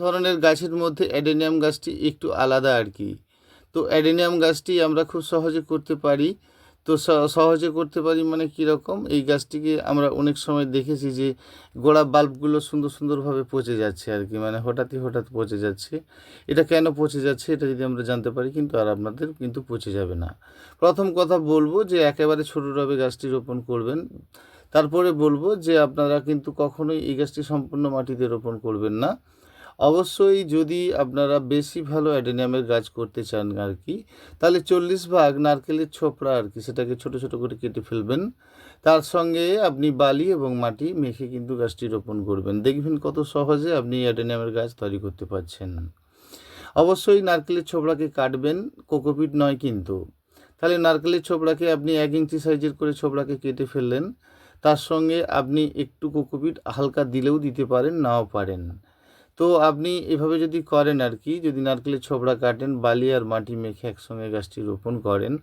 ধরনের গাছের মধ্যে অ্যাডেনিয়াম গাছটি একটু আলাদা আর কি। তো অ্যাডেনিয়াম গাছটি আমরা খুব সহজে করতে পারি। তো সহজে করতে পারি মানে কীরকম, এই গাছটিকে আমরা অনেক সময় দেখেছি যে গোড়া বাল্বগুলো সুন্দর সুন্দরভাবে পচে যাচ্ছে আর কি, মানে হঠাৎ পচে যাচ্ছে। এটা কেন পচে যাচ্ছে এটা যদি আমরা জানতে পারি কিন্তু আর আপনাদের কিন্তু পচে যাবে না। প্রথম কথা বলবো যে একেবারে ছোটো টবে গাছটি রোপণ করবেন। তারপরে বলবো যে আপনারা কিন্তু কখনোই এই গাছটি সম্পূর্ণ মাটিতে রোপণ করবেন না। অবশ্যই যদি আপনারা বেশি ভালো অ্যাডেনিয়ামের গাছ করতে চান আর কি, তাহলে 40 ভাগ নারকেলের ছোবড়া আর কি, সেটাকে ছোট ছোট করে কেটে ফেলবেন। তার সঙ্গে আপনি বালি এবং মাটি মেখে কিন্তু গাছটি রোপণ করবেন। দেখবেন কত সহজে আপনি অ্যাডেনিয়ামের গাছ তৈরি করতে পারছেন। অবশ্যই নারকেলের ছোবড়াকে কাটবেন, কোকোপিট নয় কিন্তু। তাহলে নারকেলের ছোবড়াকে আপনি 1 ইঞ্চি সাইজের করে ছোবড়াকে কেটে ফেললেন। তার সঙ্গে আপনি একটু কোকোপিট হালকা দিলেও দিতে পারেন, নাও পারেন। তো আপনি এভাবে যদি করেন আর কি, যদি নারকেলের ছোবড়া কাটেন, বালি আর মাটি মেখে একসঙ্গে গাছটি রোপণ করেন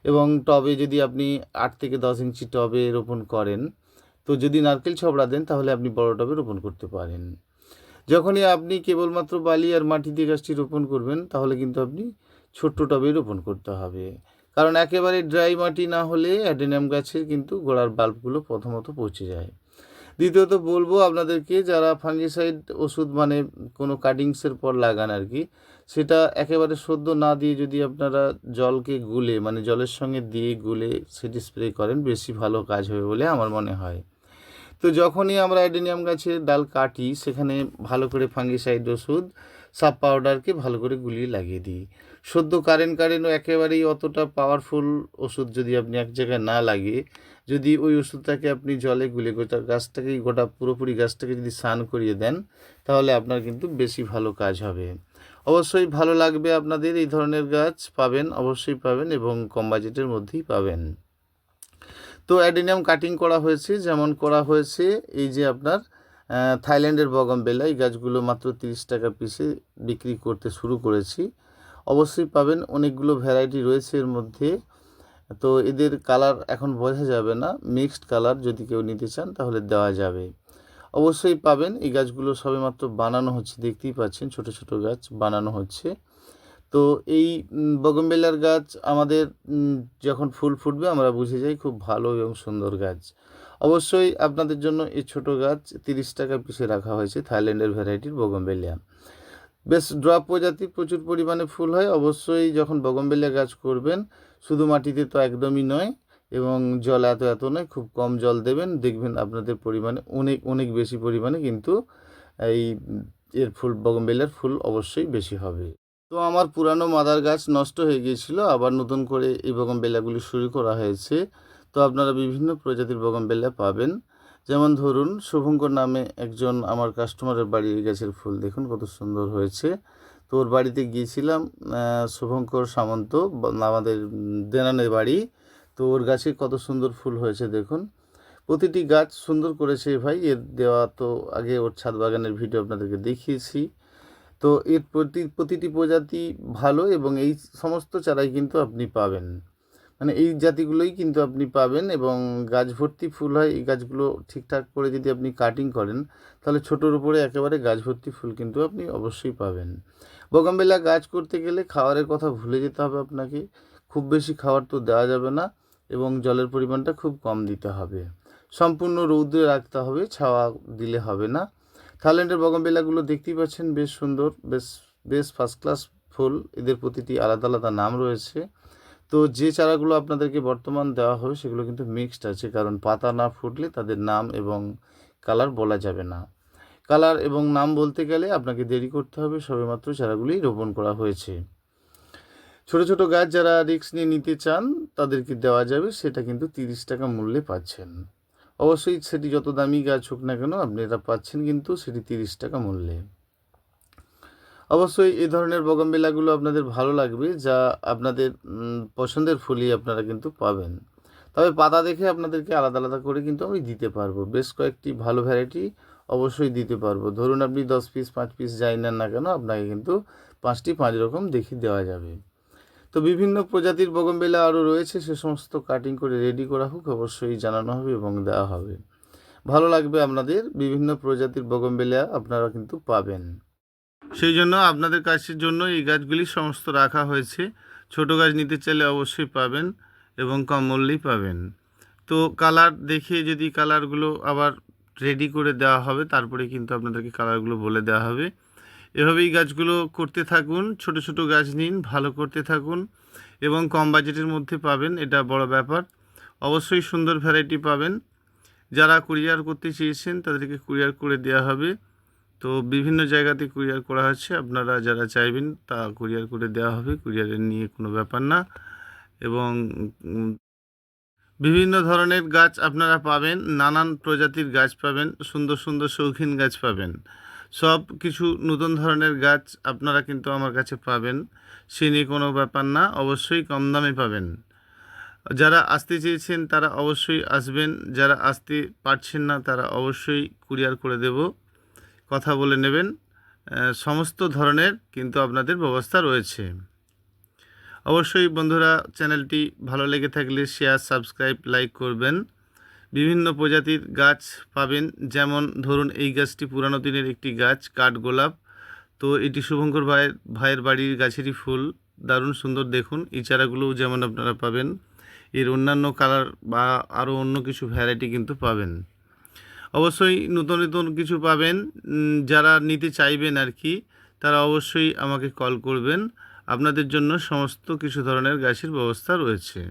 এবং টবে যদি আপনি 8 থেকে 10 ইঞ্চি টবে রোপণ করেন, তো যদি নারকেল ছোবড়া দেন তাহলে আপনি বড় টবে রোপণ করতে পারেন। যখনই আপনি কেবলমাত্র বালি আর মাটি দিয়ে গাছটি রোপণ করবেন তাহলে কিন্তু আপনি ছোট্ট টবে রোপণ করতে হবে, কারণ একেবারে ড্রাই মাটি না হলে অ্যাডেনিয়াম গাছের কিন্তু গোড়ার বাল্বগুলো প্রথমত পচে যায়। দ্বিতীয়ত বলবো আপনাদেরকে, যারা ফাঙ্গিসাইড ওষুধ মানে কোনো কাটিংসের পর লাগান আর কি, সেটা একেবারে সদ্য না দিয়ে যদি আপনারা জলকে গুলে মানে জলের সঙ্গে দিয়ে গুলে সেটি স্প্রে করেন, বেশি ভালো কাজ হবে বলে আমার মনে হয়। তো যখনই আমরা অ্যাডেনিয়াম গাছের ডাল কাটি সেখানে ভালো করে ফাঙ্গিসাইড ওষুধ সাব পাউডারকে ভালো করে গুলিয়ে লাগিয়ে দিই। সদ্য কারেন্ট একেবারেই অতটা পাওয়ারফুল ওষুধ যদি আপনি এক জায়গায় না লাগিয়ে যদি ওই ওষুধটাকে আপনি জলে গুলে গোটা গাছটাকে পুরোপুরি গাছটাকে যদি স্নান করিয়ে দেন তাহলে আপনার কিন্তু বেশি ভালো কাজ হবে। অবশ্যই ভালো লাগবে আপনাদের, এই ধরনের গাছ পাবেন, অবশ্যই পাবেন এবং কম বাজেটের মধ্যেই পাবেন। তো অ্যাডেনিয়াম কাটিং করা হয়েছে, যেমন করা হয়েছে এই যে আপনার থাইল্যান্ডের বগনভেলিয়া, এই গাছগুলো মাত্র 30 টাকা পিসে বিক্রি করতে শুরু করেছি। অবশ্যই পাবেন, অনেকগুলো ভ্যারাইটি রয়েছে এর মধ্যে। তো এদের কালার এখন বোঝা যাবে না, মিক্সড কালার, যদি কেউ নিতে চান তাহলে দেওয়া যাবে। অবশ্যই পাবেন, এই গাছগুলো সবেমাত্র বানানো হচ্ছে, দেখতেই পাচ্ছেন ছোট ছোট গাছ বানানো হচ্ছে। তো এই বগনভেলিয়ার গাছ আমাদের যখন ফুল ফুটবে আমরা বুঝে যাই খুব ভালো এবং সুন্দর গাছ। অবশ্যই আপনাদের জন্য এই ছোট গাছ 30 টাকা পিসে রাখা হয়েছে, থাইল্যান্ডের ভ্যারাইটির বগনভেলিয়া। বেশ ড্রপ প্রজাতির, প্রচুর পরিমাণে ফুল হয়। অবশ্যই যখন বগনভেলিয়া গাছ করবেন শুধু মাটিতে তো একদমই নয় এবং জল এত নয়, খুব কম জল দেবেন, দেখবেন আপনাদের পরিমাণে অনেক অনেক বেশি পরিমাণে কিন্তু এই এর ফুল, বগনভেলিয়ার ফুল অবশ্যই বেশি হবে। তো আমার পুরানো মাদার গাছ নষ্ট হয়ে গিয়েছিল, আবার নতুন করে এই বগনভেলিয়াগুলি শুরু করা হয়েছে। তো আপনারা বিভিন্ন প্রজাতির বগনভেলিয়া পাবেন। যেমন ধরুন শুভঙ্কর নামে একজন আমার কাস্টমারের বাড়ি, এই গাছের ফুল দেখুন কত সুন্দর হয়েছে। তো ওর বাড়িতে গিয়েছিলাম, শুভঙ্কর সামন্ত আমাদের দেনানের বাড়ি। তো ওর গাছে কত সুন্দর ফুল হয়েছে দেখুন। প্রতিটি গাছ সুন্দর করেছে ভাই, এর দেওয়া তো আগে ওর ছাদ বাগানের ভিডিও আপনাদেরকে দেখিয়েছি। তো এর প্রতিটি প্রজাতি ভালো এবং এই সমস্ত চারাই কিন্তু আপনি পাবেন, মানে এই জাতিগুলোই কিন্তু আপনি পাবেন এবং গাছ ভর্তি ফুল হয়। এই গাছগুলো ঠিকঠাক করে যদি আপনি কাটিং করেন তাহলে ছোটোর উপরে একেবারে গাছ ভর্তি ফুল কিন্তু আপনি অবশ্যই পাবেন। বগনভেলিয়া গাছ করতে গেলে খাবারের কথা ভুলে যেতে হবে আপনাকে, খুব বেশি খাবার তো দেওয়া যাবে না এবং জলের পরিমাণটা খুব কম দিতে হবে, সম্পূর্ণ রৌদ্রে রাখতে হবে, ছাওয়া দিলে হবে না। থাইল্যান্ডের বগনভেলিয়াগুলো দেখতেই পাচ্ছেন বেশ সুন্দর, বেশ বেশ ফার্স্ট ক্লাস ফুল, এদের প্রতিটি আলাদা আলাদা নাম রয়েছে। তো যে চারাগুলো আপনাদেরকে বর্তমান দেওয়া হবে সেগুলো কিন্তু মিক্সড আছে, কারণ পাতা না ফুটলে তাদের নাম এবং কালার বলা যাবে না। কালার এবং নাম বলতে গেলে আপনাকে দেরি করতে হবে, সবেমাত্র চারাগুলি রোপণ করা হয়েছে। ছোট ছোট গাছ যারা রিস্ক নিয়ে নিতে চান তাদেরকে দেওয়া যাবে, সেটা কিন্তু 30 টাকা মূল্যে পাচ্ছেন। অবশ্যই সেটি যত দামি গাছ হোক না কেন আপনি এটা পাচ্ছেন কিন্তু সেটি 30 টাকা মূল্যে। অবশ্যই এই ধরনের বগনভেলিয়াগুলো আপনাদের ভালো লাগবে, যা আপনাদের পছন্দের ফুলই আপনারা কিন্তু পাবেন। তবে পাতা দেখে আপনাদেরকে আলাদা আলাদা করে কিন্তু আমি দিতে পারবো, বেশ কয়েকটি ভালো ভ্যারাইটি অবশ্যই দিতে পারবো। ধরুন আপনি 10 পিস 5 পিস যাই নেন না কেন আপনাকে কিন্তু 5টি 5 রকম দেখে দেওয়া যাবে। তো বিভিন্ন প্রজাতির বগনভেলিয়া আরও রয়েছে, সে সমস্ত কাটিং করে রেডি করা হোক, অবশ্যই জানানো হবে এবং দেওয়া হবে। ভালো লাগবে আপনাদের, বিভিন্ন প্রজাতির বগনভেলিয়া আপনারা কিন্তু পাবেন। সেই জন্য আপনাদের কাছের জন্য এই গাছগুলি সমস্ত রাখা হয়েছে। ছোট গাছ নিতে চাইলে অবশ্যই পাবেন এবং কম মূল্যেই পাবেন। তো কালার দেখে যদি কালারগুলো আবার রেডি করে দেওয়া হবে, তারপরে কিন্তু আপনাদেরকে কালারগুলো বলে দেওয়া হবে। এভাবেই গাছগুলো করতে থাকুন, ছোট ছোট গাছ নিন, ভালো করতে থাকুন এবং কম বাজেটের মধ্যে পাবেন, এটা বড় ব্যাপার। অবশ্যই সুন্দর ভ্যারাইটি পাবেন। যারা কুরিয়ার করতে চেয়েছেন তাদেরকে কুরিয়ার করে দেওয়া হবে। তো বিভিন্ন জায়গাতে কুরিয়ার করা হচ্ছে, আপনারা যারা চাইবেন তা কুরিয়ার করে দেওয়া হবে, কুরিয়ারের নিয়ে কোনো ব্যাপার না। এবং বিভিন্ন ধরনের গাছ আপনারা পাবেন, নানান প্রজাতির গাছ পাবেন, সুন্দর সুন্দর শৌখিন গাছ পাবেন। সব কিছু নতুন ধরনের গাছ আপনারা কিন্তু আমার কাছে পাবেন, সে নিয়ে কোনো ব্যাপার না। অবশ্যই কম দামে পাবেন। যারা আসতে চেয়েছেন তারা অবশ্যই আসবেন, যারা আসতে পারছেন না তারা অবশ্যই কুরিয়ার করে দেব, কথা বলে নেবেন। সমস্ত ধরনের কিন্তু আপনাদের ব্যবস্থা রয়েছে। অবশ্যই বন্ধুরা, চ্যানেলটি ভালো লেগে থাকলে শেয়ার, সাবস্ক্রাইব, লাইক করবেন। বিভিন্ন প্রজাতির গাছ পাবেন, যেমন ধরুন এই গাছটি পুরানো দিনের একটি গাছ, কাঠগোলাপ। তো এটি শুভঙ্কর ভাইয়ের বাড়ির গাছেরই ফুল, দারুণ সুন্দর। দেখুন এই চারাগুলোও যেমন আপনারা পাবেন, এর অন্যান্য কালার বা আরও অন্য কিছু ভ্যারাইটি কিন্তু পাবেন। অবশ্যই নতুন নতুন কিছু পাবেন। যারা নিতে চাইবেন আর কি, তারা অবশ্যই আমাকে কল করবেন। আপনাদের জন্য সমস্ত কিছু ধরনের গাছের ব্যবস্থা রয়েছে।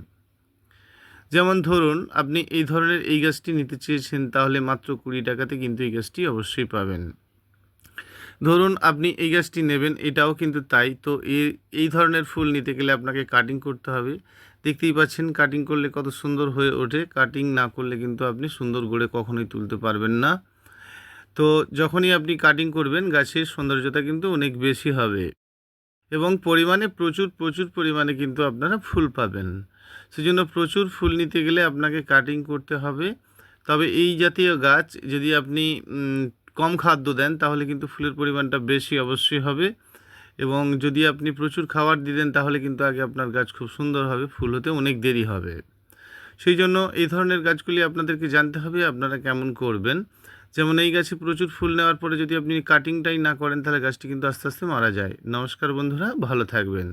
যেমন ধরুন আপনি এই ধরনের এই গাছটি নিতে চেয়েছেন, তাহলে মাত্র 20 টাকাতে কিন্তু এই গাছটি অবশ্যই পাবেন। ধরুন আপনি এই গাছটি নেবেন, এটাও কিন্তু তাই। তো এই ধরনের ফুল নিতে গেলে আপনাকে কাটিং করতে হবে। দেখতেই পাচ্ছেন কাটিং করলে কত সুন্দর হয়ে ওঠে, কাটিং না করলে কিন্তু আপনি সুন্দর গড়ে কখনোই তুলতে পারবেন না। তো যখনই আপনি কাটিং করবেন, গাছের সৌন্দর্যতা কিন্তু অনেক বেশি হবে এবং পরিমাণে প্রচুর পরিমাণে কিন্তু আপনারা ফুল পাবেন। সেজন্য প্রচুর ফুল নিতে গেলে আপনাকে কাটিং করতে হবে। তবে এই জাতীয় গাছ যদি আপনি কম খাদ্য দেন, তাহলে কিন্তু ফুলের পরিমাণটা বেশি অবশ্যই হবে। এবং যদি আপনি প্রচুর খাবার দিয়ে দেন, তাহলে কিন্তু আগে আপনার গাছ খুব সুন্দর হবে, ফুল হতে অনেক দেরি হবে। সেই জন্য এই ধরনের গাছগুলি আপনাদেরকে জানতে হবে আপনারা কেমন করবেন। যেমন এই গাছে প্রচুর ফুল নেওয়ার পরে যদি আপনি কাটিংটাই না করেন, তাহলে গাছটি কিন্তু আস্তে আস্তে মারা যায়। নমস্কার বন্ধুরা, ভালো থাকবেন।